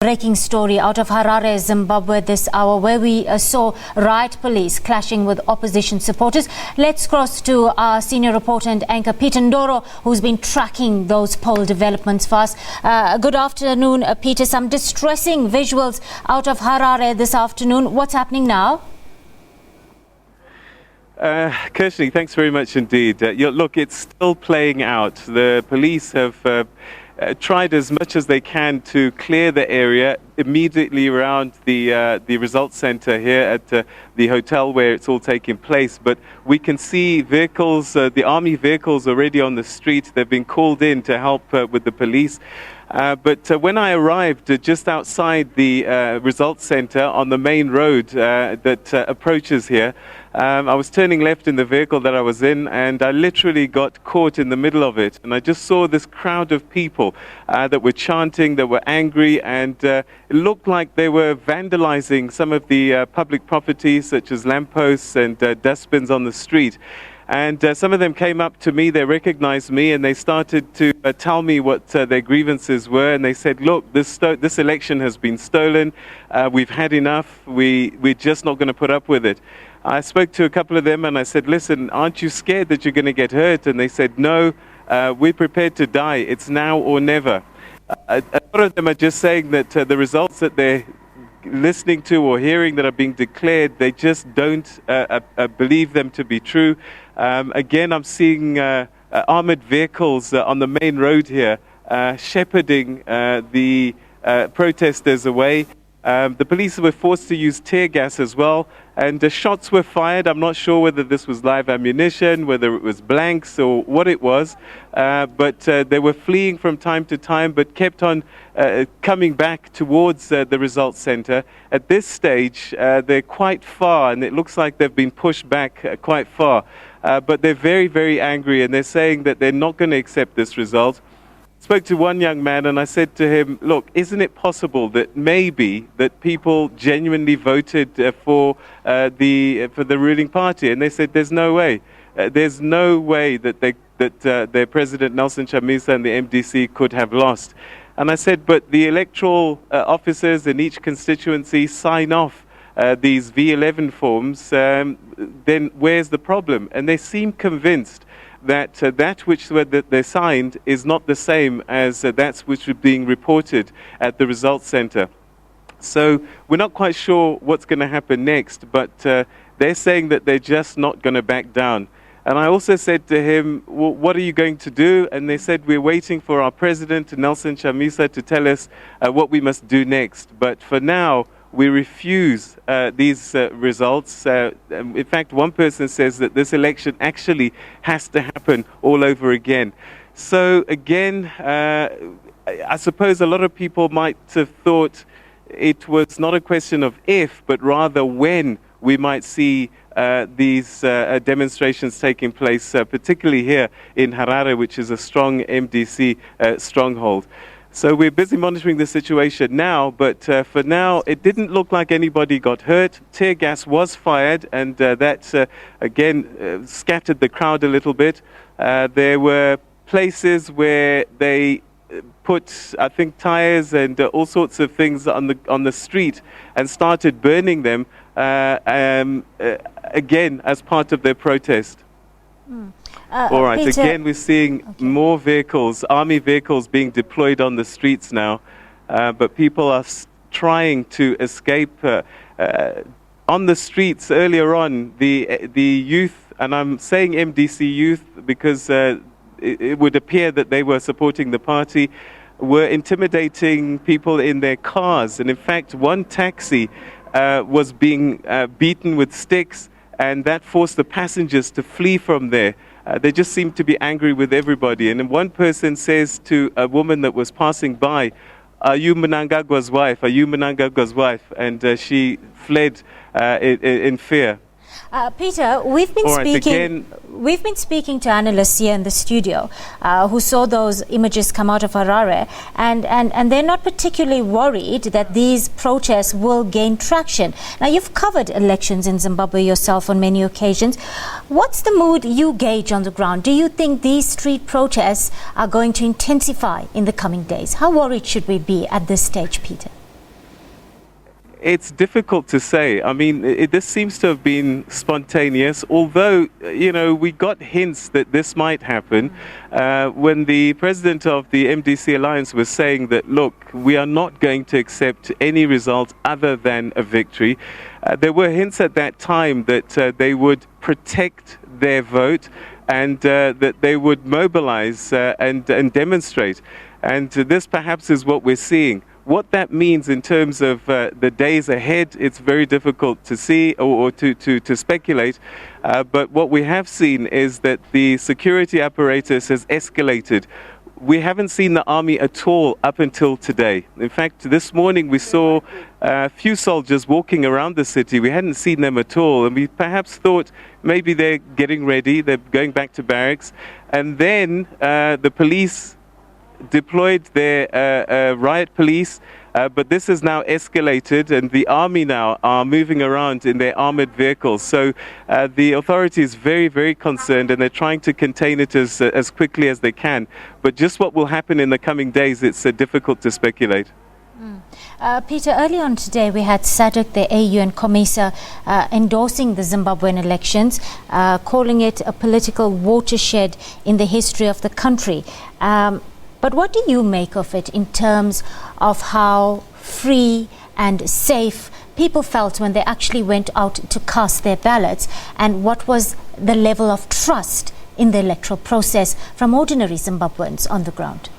Breaking story out of Harare, Zimbabwe this hour, where we saw riot police clashing with opposition supporters. Let's cross to our senior reporter and anchor Peter Ndoro, who's been tracking those poll developments for us. Good afternoon, Peter. Some distressing visuals out of Harare this afternoon. What's happening now? Kirshni, thanks very much indeed. Look, it's still playing out. The police have tried as much as they can to clear the area immediately around the results center here at the hotel where it's all taking place. But we can see vehicles, the army vehicles already on the street. They've been called in to help with the police. But when I arrived just outside the results center on the main road that approaches here, I was turning left in the vehicle that I was in, and I literally got caught in the middle of it. And I just saw this crowd of people that were chanting, that were angry, and it looked like they were vandalizing some of the public properties, such as lampposts and dustbins on the street. And some of them came up to me, they recognized me, and they started to tell me what their grievances were. And they said, look, this election has been stolen. We've had enough. We're just not going to put up with it. I spoke to a couple of them and I said, listen, aren't you scared that you're going to get hurt? And they said, no, we're prepared to die. It's now or never. A lot of them are just saying that the results that they're listening to or hearing that are being declared, they just don't believe them to be true. Again, I'm seeing armored vehicles on the main road here shepherding the protesters away. The police were forced to use tear gas as well, and the shots were fired. I'm not sure whether this was live ammunition, whether it was blanks or what it was, but they were fleeing from time to time, but kept on coming back towards the results center. At this stage, they're quite far, and it looks like they've been pushed back quite far, but they're very, very angry, and they're saying that they're not going to accept this result. Spoke to one young man and I said to him, look, isn't it possible that maybe that people genuinely voted for the ruling party? And they said, there's no way. There's no way that their president, Nelson Chamisa, and the MDC could have lost. And I said, but the electoral officers in each constituency sign off these V11 forms, then where's the problem? And they seem convinced that that which they signed is not the same as that which was being reported at the results center. So we're not quite sure what's going to happen next, but they're saying that they're just not going to back down. And I also said to him, well, what are you going to do? And they said, we're waiting for our president, Nelson Chamisa, to tell us what we must do next. But for now, we refuse these results. In fact, one person says that this election actually has to happen all over again. So again, I suppose a lot of people might have thought it was not a question of if, but rather when we might see these demonstrations taking place, particularly here in Harare, which is a strong MDC stronghold. So we're busy monitoring the situation now, but for now, it didn't look like anybody got hurt. Tear gas was fired, and that, again, scattered the crowd a little bit. There were places where they put, I think, tires and all sorts of things on the street and started burning them, again, as part of their protest. All right, Peter, again, we're seeing more vehicles, army vehicles being deployed on the streets now, but people are trying to escape. On the streets earlier on, the youth, and I'm saying MDC youth because it would appear that they were supporting the party, were intimidating people in their cars. And in fact, one taxi was being beaten with sticks, and that forced the passengers to flee from there. They just seemed to be angry with everybody. And then one person says to a woman that was passing by, are you Mnangagwa's wife? Are you Mnangagwa's wife? And she fled in fear. Peter, we've been speaking to analysts here in the studio who saw those images come out of Harare, and they're not particularly worried that these protests will gain traction. Now, you've covered elections in Zimbabwe yourself on many occasions. What's the mood you gauge on the ground? Do you think these street protests are going to intensify in the coming days? How worried should we be at this stage, Peter? It's difficult to say. I mean, this seems to have been spontaneous, although, we got hints that this might happen when the president of the MDC Alliance was saying that, look, we are not going to accept any result other than a victory. There were hints at that time that they would protect their vote and that they would mobilize and demonstrate. And this perhaps is what we're seeing. What that means in terms of the days ahead, it's very difficult to see or to speculate. But what we have seen is that the security apparatus has escalated. We haven't seen the army at all up until today. In fact, this morning we saw a few soldiers walking around the city. We hadn't seen them at all, and we perhaps thought maybe they're getting ready, they're going back to barracks. And then the police deployed their riot police, but this has now escalated, and the army now are moving around in their armored vehicles. So the authority is very, very concerned, and they're trying to contain it as quickly as they can. But just what will happen in the coming days, it's difficult to speculate. Peter, early on today we had SADC, the AU and COMESA endorsing the Zimbabwean elections, calling it a political watershed in the history of the country. But what do you make of it in terms of how free and safe people felt when they actually went out to cast their ballots, and what was the level of trust in the electoral process from ordinary Zimbabweans on the ground?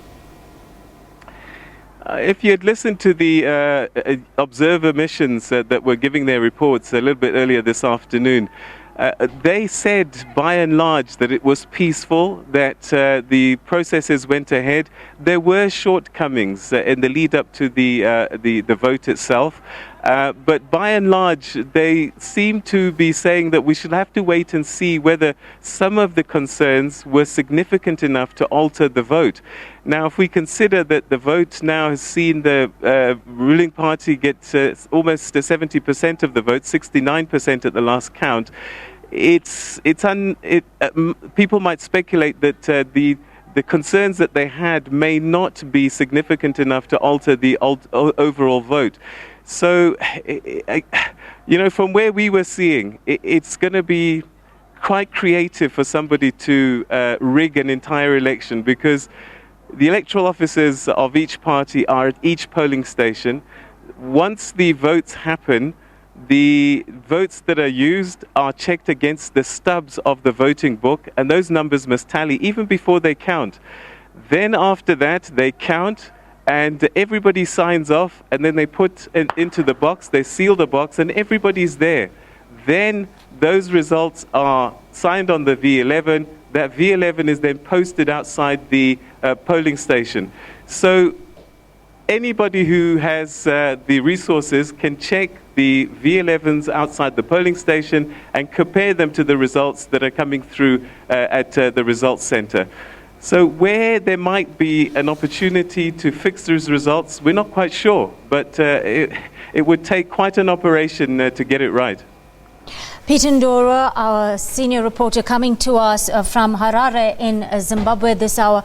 If you had listened to the observer missions that were giving their reports a little bit earlier this afternoon, they said by and large that it was peaceful, that the processes went ahead. There were shortcomings in the lead up to the vote itself, but by and large they seem to be saying that we should have to wait and see whether some of the concerns were significant enough to alter the vote. Now, if we consider that the vote now has seen the ruling party get almost 70% of the vote, 69% at the last count, people might speculate that the concerns that they had may not be significant enough to alter the overall vote. So, from where we were seeing, it's going to be quite creative for somebody to rig an entire election, because the electoral officers of each party are at each polling station. Once the votes happen, the votes that are used are checked against the stubs of the voting book, and those numbers must tally even before they count. Then after that, they count, and everybody signs off, and then they put it into the box, they seal the box, and everybody's there. Then those results are signed on the V11. That V11 is then posted outside the polling station. So anybody who has the resources can check the V11s outside the polling station and compare them to the results that are coming through at the results center. So where there might be an opportunity to fix those results, we're not quite sure, but it would take quite an operation to get it right. Peter Ndoro, our senior reporter, coming to us from Harare in Zimbabwe this hour.